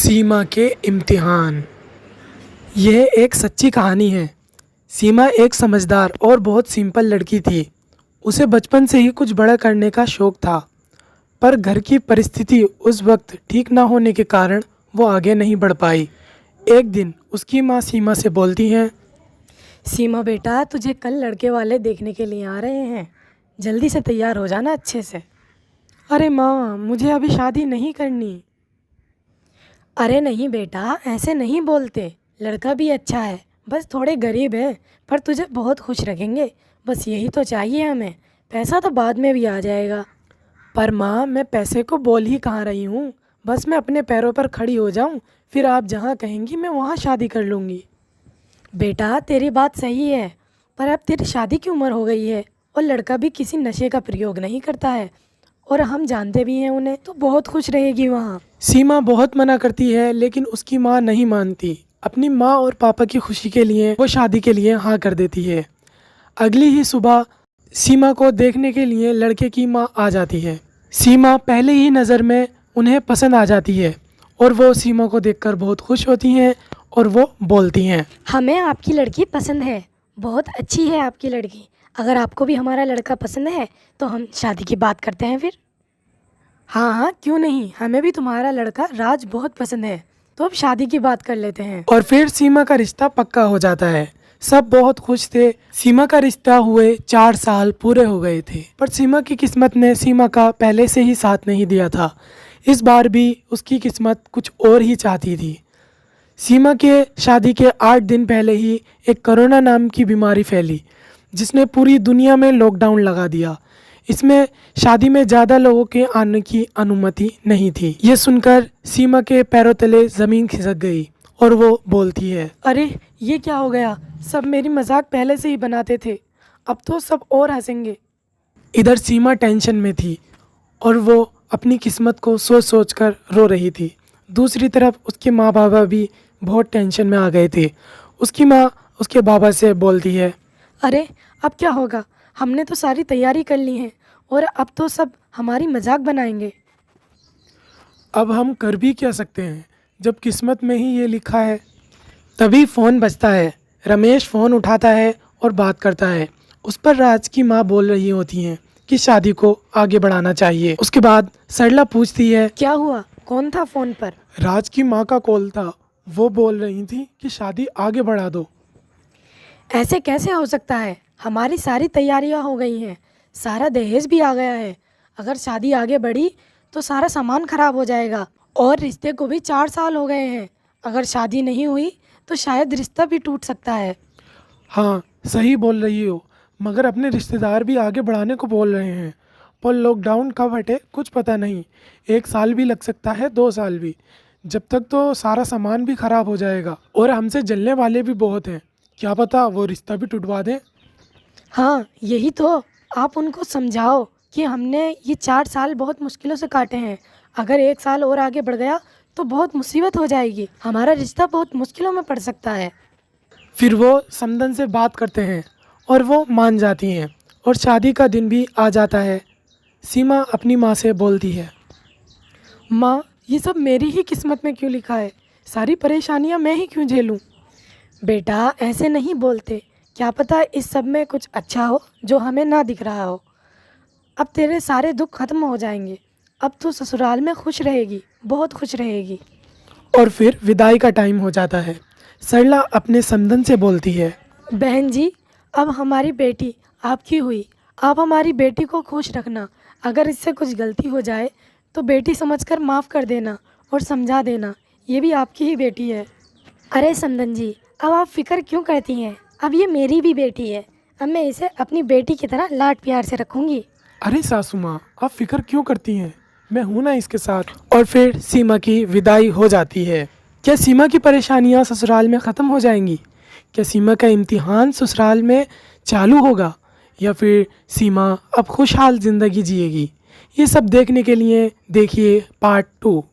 सीमा के इम्तिहान। यह एक सच्ची कहानी है। सीमा एक समझदार और बहुत सिंपल लड़की थी। उसे बचपन से ही कुछ बड़ा करने का शौक़ था, पर घर की परिस्थिति उस वक्त ठीक ना होने के कारण वो आगे नहीं बढ़ पाई। एक दिन उसकी माँ सीमा से बोलती हैं, सीमा बेटा, तुझे कल लड़के वाले देखने के लिए आ रहे हैं, जल्दी से तैयार हो जाना अच्छे से। अरे माँ, मुझे अभी शादी नहीं करनी। अरे नहीं बेटा, ऐसे नहीं बोलते। लड़का भी अच्छा है, बस थोड़े गरीब है, पर तुझे बहुत खुश रखेंगे। बस यही तो चाहिए हमें, पैसा तो बाद में भी आ जाएगा। पर माँ, मैं पैसे को बोल ही कहाँ रही हूँ। बस मैं अपने पैरों पर खड़ी हो जाऊँ, फिर आप जहाँ कहेंगी मैं वहाँ शादी कर लूँगी। बेटा तेरी बात सही है, पर अब तेरी शादी की उम्र हो गई है और लड़का भी किसी नशे का प्रयोग नहीं करता है, और हम जानते भी हैं उन्हें, तो बहुत खुश रहेगी वहाँ। सीमा बहुत मना करती है, लेकिन उसकी माँ नहीं मानती। अपनी माँ और पापा की खुशी के लिए वो शादी के लिए हाँ कर देती है। अगली ही सुबह सीमा को देखने के लिए लड़के की माँ आ जाती है। सीमा पहले ही नज़र में उन्हें पसंद आ जाती है और वो सीमा को देखकर बहुत खुश होती हैं और वो बोलती हैं, हमें आपकी लड़की पसंद है, बहुत अच्छी है आपकी लड़की। अगर आपको भी हमारा लड़का पसंद है तो हम शादी की बात करते हैं फिर। हाँ हाँ, क्यों नहीं, हमें भी तुम्हारा लड़का राज बहुत पसंद है, तो अब शादी की बात कर लेते हैं। और फिर सीमा का रिश्ता पक्का हो जाता है। सब बहुत खुश थे। सीमा का रिश्ता हुए 4 साल पूरे हो गए थे, पर सीमा की किस्मत ने सीमा का पहले से ही साथ नहीं दिया था। इस बार भी उसकी किस्मत कुछ और ही चाहती थी। सीमा के शादी के 8 दिन पहले ही एक कोरोना नाम की बीमारी फैली, जिसने पूरी दुनिया में लॉकडाउन लगा दिया। इसमें शादी में ज़्यादा लोगों के आने की अनुमति नहीं थी। ये सुनकर सीमा के पैरों तले ज़मीन खिसक गई और वो बोलती है, अरे ये क्या हो गया? सब मेरी मजाक पहले से ही बनाते थे, अब तो सब और हंसेंगे। इधर सीमा टेंशन में थी और वो अपनी किस्मत को सोच सोच कर रो रही थी। दूसरी तरफ उसके माँ बाबा भी बहुत टेंशन में आ गए थे। उसकी माँ उसके बाबा से बोलती है, अरे अब क्या होगा? हमने तो सारी तैयारी कर ली है और अब तो सब हमारी मजाक बनाएंगे। अब हम कर भी क्या सकते हैं, जब किस्मत में ही ये लिखा है। तभी फ़ोन बजता है। रमेश फ़ोन उठाता है और बात करता है। उस पर राज की माँ बोल रही होती हैं कि शादी को आगे बढ़ाना चाहिए। उसके बाद सरला पूछती है, क्या हुआ? कौन था फ़ोन पर? राज की माँ का कॉल था। वो बोल रही थी कि शादी आगे बढ़ा दो। ऐसे कैसे हो सकता है? हमारी सारी तैयारियां हो गई हैं, सारा दहेज भी आ गया है। अगर शादी आगे बढ़ी तो सारा सामान खराब हो जाएगा, और रिश्ते को भी 4 साल हो गए हैं। अगर शादी नहीं हुई तो शायद रिश्ता भी टूट सकता है। हाँ, सही बोल रही हो, मगर अपने रिश्तेदार भी आगे बढ़ाने को बोल रहे हैं। पर लॉकडाउन कब हटे कुछ पता नहीं। 1 साल भी लग सकता है, 2 साल भी। जब तक तो सारा सामान भी खराब हो जाएगा और हमसे जलने वाले भी बहुत हैं। क्या पता वो रिश्ता भी टूटवा दें। हाँ यही तो, आप उनको समझाओ कि हमने ये 4 साल बहुत मुश्किलों से काटे हैं। अगर 1 साल और आगे बढ़ गया तो बहुत मुसीबत हो जाएगी, हमारा रिश्ता बहुत मुश्किलों में पड़ सकता है। फिर वो समदन से बात करते हैं और वो मान जाती हैं और शादी का दिन भी आ जाता है। सीमा अपनी माँ से बोलती है, माँ, ये सब मेरी ही किस्मत में क्यों लिखा है? सारी परेशानियाँ मैं ही क्यों झेलूँ? बेटा ऐसे नहीं बोलते, क्या पता इस सब में कुछ अच्छा हो जो हमें ना दिख रहा हो। अब तेरे सारे दुख खत्म हो जाएंगे, अब तो ससुराल में खुश रहेगी, बहुत खुश रहेगी। और फिर विदाई का टाइम हो जाता है। सरला अपने समदन से बोलती है, बहन जी, अब हमारी बेटी आपकी हुई, आप हमारी बेटी को खुश रखना। अगर इससे कुछ गलती हो जाए तो बेटी समझकर माफ़ कर देना और समझा देना, ये भी आपकी ही बेटी है। अरे समदन जी, अब आप फिक्र क्यों करती हैं? अब ये मेरी भी बेटी है, अब मैं इसे अपनी बेटी की तरह लाड प्यार से रखूँगी। अरे सासू माँ, आप फिक्र क्यों करती हैं, मैं हूँ ना इसके साथ। और फिर सीमा की विदाई हो जाती है। क्या सीमा की परेशानियाँ ससुराल में ख़त्म हो जाएंगी? क्या सीमा का इम्तिहान ससुराल में चालू होगा, या फिर सीमा अब खुशहाल ज़िंदगी जिएगी? ये सब देखने के लिए देखिए पार्ट 2।